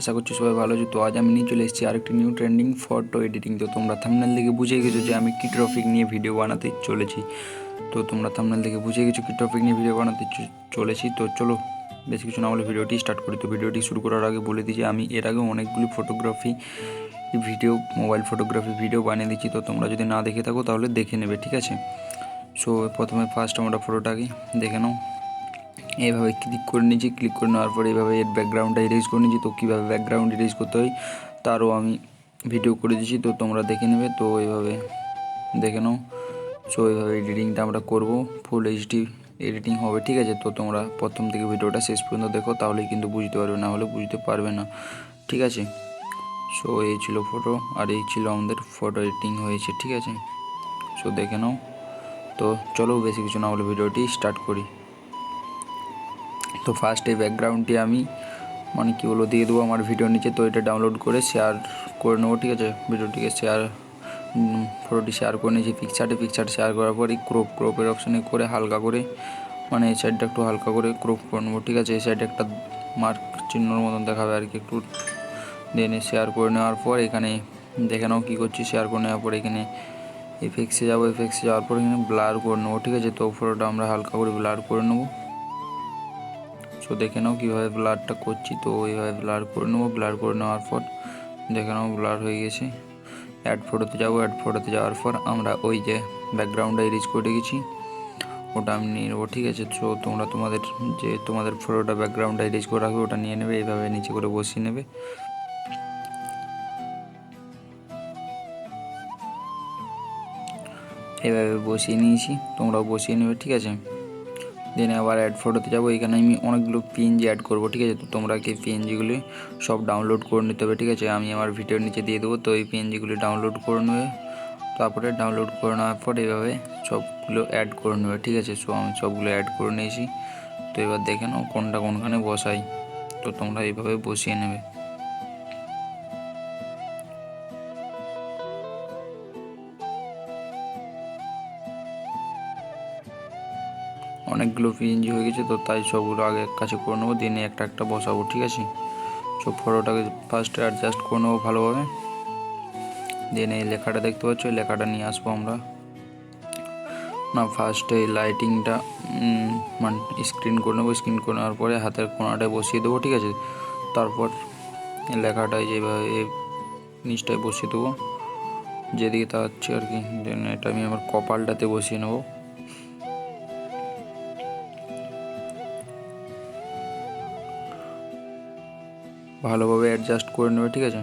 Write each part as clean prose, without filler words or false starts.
আশা করছি সবাই ভালো আছো। তো আজ আমি নিয়ে চলে এসেছি আরেকটি নিউ ট্রেন্ডিং ফটো এডিটিং। তো তোমরা থাম্বনেল দেখে বুঝে গেছো যে আমি কী টপিক নিয়ে ভিডিও বানাতে চলেছি। তো তোমরা থাম্বনেল দেখে বুঝে গেছো কী টপিক নিয়ে ভিডিও বানাতে চলেছি। তো চলো বেশি কিছু না বলে ভিডিওটি স্টার্ট করি। তো ভিডিওটি শুরু করার আগে বলে দিই যে আমি এর আগে অনেকগুলি photography video, mobile photography video বানিয়ে দিচ্ছি। তো তোমরা যদি না দেখে থাকো তাহলে দেখে নেবে, ঠিক আছে। সো প্রথমে ফার্স্ট আমরা ফটোটাকে দেখে নাও। এইভাবে ক্লিক করে নিয়েছি, ক্লিক করে নেওয়ার পর এইভাবে এর ব্যাকগ্রাউন্ডটা ইরেজ করে নিয়েছি। তো কীভাবে ব্যাকগ্রাউন্ড ইরেজ করতে হয় তারও আমি ভিডিও করে দিয়েছি, তো তোমরা দেখে নেবে। তো এইভাবে দেখে নাও। সো এইভাবে এডিটিংটা আমরা করব, ফুল এইচডি এডিটিং হবে, ঠিক আছে। তো তোমরা প্রথম থেকে ভিডিওটা শেষ পর্যন্ত দেখো, তাহলেই কিন্তু বুঝতে পারবে, না হলে বুঝতে পারবে না, ঠিক আছে। সো এই ছিল ফটো, আর এই ছিল আমাদের ফটো এডিটিং হয়েছে, ঠিক আছে। সো দেখে নাও। তো চলো বেশি কিছু না বলে ভিডিওটি স্টার্ট করি। তো ফার্স্ট এই ব্যাকগ্রাউন্ডটি আমি কি বলো দিয়ে দেবো আমার ভিডিওর নিচে। তো এটা ডাউনলোড করে শেয়ার করে নেবো, ঠিক আছে। ভিডিওটিকে ফটোটি শেয়ার করে নিয়েছি পিকচার্ট শেয়ার করার পর এই ক্রপের অপশানে করে হালকা করে এই সাইডটা একটু হালকা করে ক্রপ করে নেবো, ঠিক আছে। এই সাইডে একটা মার্ক চিহ্নর মতন দেখাবে আর কি, একটু দেনে শেয়ার করে নেওয়ার পর এখানে দেখে নাও কী করছি। শেয়ার করে নেওয়ার পর এখানে এফেক্টসে যাওয়ার পর এখানে ব্লার করে নেবো, ঠিক আছে। তো ফটোটা আমরা হালকা করে ব্লার করে নেবো। সো দেখে নাও কীভাবে ব্লারটা করছি। তো এইভাবে ব্লার করে নেবো। ব্লার করে নেওয়ার পর দেখে নাও ব্লার হয়ে গেছে। অ্যাড ফটোতে যাওয়ার পর আমরা ওই যে ব্যাকগ্রাউন্ডটা ইরেজ করে রেখেছি ওটা আমি নিয়ে নেবো, ঠিক আছে। সো তোমরা তোমাদের ফটোটা ব্যাকগ্রাউন্ডটা ইরেজ করে রাখবে ওটা নিয়ে নেবে, এইভাবে নিচে করে বসিয়ে নেবে। এইভাবে বসিয়ে নিয়েছি, তোমরাও বসিয়ে নেবে, ঠিক আছে। দেন আবার অ্যাড ফটোতে যাবো। এখানে আমি অনেকগুলো পিএনজি অ্যাড করবো, ঠিক আছে। তো তোমরা কি পিএনজিগুলি সব ডাউনলোড করে নিতে হবে, ঠিক আছে। আমি আমার ভিডিওর নিচে দিয়ে দেবো। তো এই পিএনজিগুলি ডাউনলোড করে নেবে। তারপরে ডাউনলোড করে নেওয়ার পর এভাবে সবগুলো অ্যাড করে নেবে, ঠিক আছে। সো আমি সবগুলো অ্যাড করে নিয়েছি। তো এবার দেখে নাও কোনটা কোনখানে বসাই। তো তোমরা এইভাবে বসিয়ে নেবে। অনেকগুলো পিএনজি হয়ে গেছে, তো তাই সবগুলো আগে এক কাছে করে নেবো, দিনে একটা একটা বসাবো, ঠিক আছে। সব ফটোটাকে ফার্স্টে অ্যাডজাস্ট করে নেবো ভালোভাবে। দেন এই লেখাটা দেখতে পাচ্ছ, এই লেখাটা নিয়ে আসবো আমরা ফার্স্টে এই লাইটিংটা স্ক্রিন করে নেবো। স্ক্রিন করে নেওয়ার পরে হাতের কোণাটায় বসিয়ে দেবো, ঠিক আছে। তারপর লেখাটায় যেভাবে নিচটায় বসিয়ে দেবো, যেদিকে তাকাচ্ছি আর কি। দেন এটা আমি আমার কপালটাতে বসিয়ে নেবো। ভালোভাবে অ্যাডজাস্ট করে নেবে, ঠিক আছে।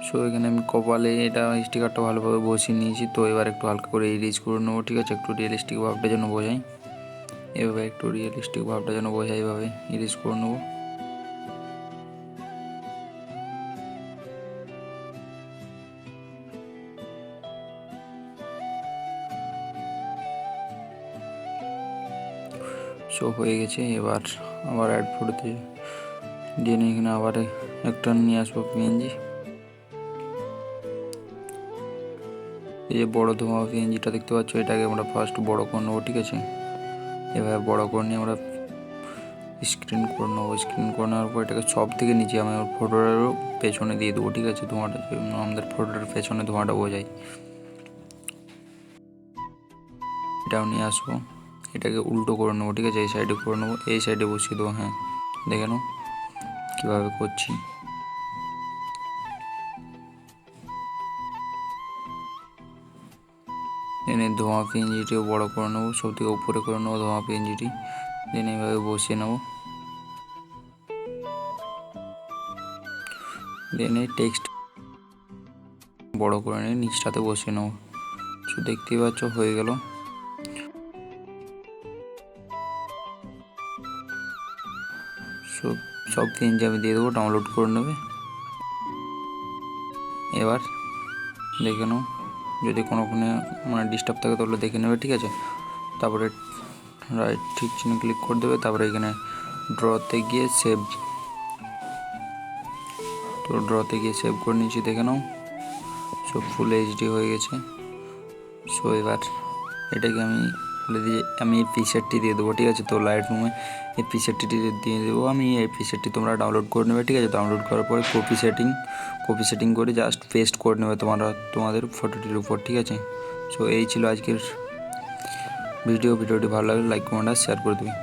সো এখানে আমি কপালে এটা স্টিকারটা ভালোভাবে বসিয়ে নিয়েছি। তো এবার একটু হালকা করে ইরেজ করে নেবো, ঠিক আছে। একটু রিয়েলিস্টিক ভাবটা যেন বোঝাই, এভাবে একটু রিয়েলিস্টিক ভাবটা যেন বোঝাই, এভাবে ইরেজ করে নেবো। সো হয়ে গেছে। এবার আবার অ্যাড ফটোতে দিয়ে নিয়ে এখানে আবার একটা নিয়ে আসবো পিএনজি। এই যে বড়ো ধোঁয়া পিএনজিটা দেখতে পাচ্ছ, এটাকে আমরা ফার্স্ট বড়ো করে নেবো, ঠিক আছে। এভাবে বড়ো করে নিয়ে আমরা স্ক্রিন করে নেবো। স্ক্রিন করে নেওয়ার পর এটাকে সব থেকে নিচে আমি আমার ফটোটারও পেছনে দিয়ে দেবো, ঠিক আছে। ধোঁয়াটা আমাদের ফটোটার পেছনে ধোঁয়াটা বোঝাই, এটাও নিয়ে আসবো। এটাকে উল্টো করে নেবো, ঠিক আছে। এই সাইডে করে নেবো, এই সাইডে বসিয়ে দেবো। হ্যাঁ, দেখে নাও কীভাবে করছি। এনে ধোঁয়া পিএনজিটিও বড়ো করে নেবো, সব থেকে উপরে করে নেবো ধোঁয়া পিএনজিটি। দেন এইভাবে বসিয়ে নেবো। দেন এই টেক্সট বড়ো করে নিয়ে নিচটাতে বসিয়ে নেবো। সো দেখতেই পাচ্ছ হয়ে গেল। সব পিএনজি আমি দিয়ে দেবো, ডাউনলোড করে নেবে। এবার দেখে নাও, যদি কোনোখানে ডিস্টার্ব থাকে তাহলে দেখে নেবে, ঠিক আছে। তারপরে রাইট ঠিক চিহ্ন ক্লিক করে দেবে। তারপরে এখানে ড্রতে গিয়ে সেভ, তো ড্রতে গিয়ে সেভ করে নিয়েছি, দেখে নাও। সব ফুল এইচডি হয়ে গেছে। সো এবার এটাকে আমি বলে দিয়ে আমি এই পিকচারটি দিয়ে দেবো, ঠিক আছে। তো লাইটরুমে এই পিকচারটি দিয়ে দেবো আমি। এই পিকচারটি তোমরা ডাউনলোড করে নেবে, ঠিক আছে। ডাউনলোড করার পরে কপি সেটিং করে জাস্ট পেস্ট করে নেবে তোমাদের ফটোটির উপর, ঠিক আছে। সো এই ছিল আজকের ভিডিওটি ভালো লাগলে লাইক কমেন্ট আর শেয়ার করে দেবে।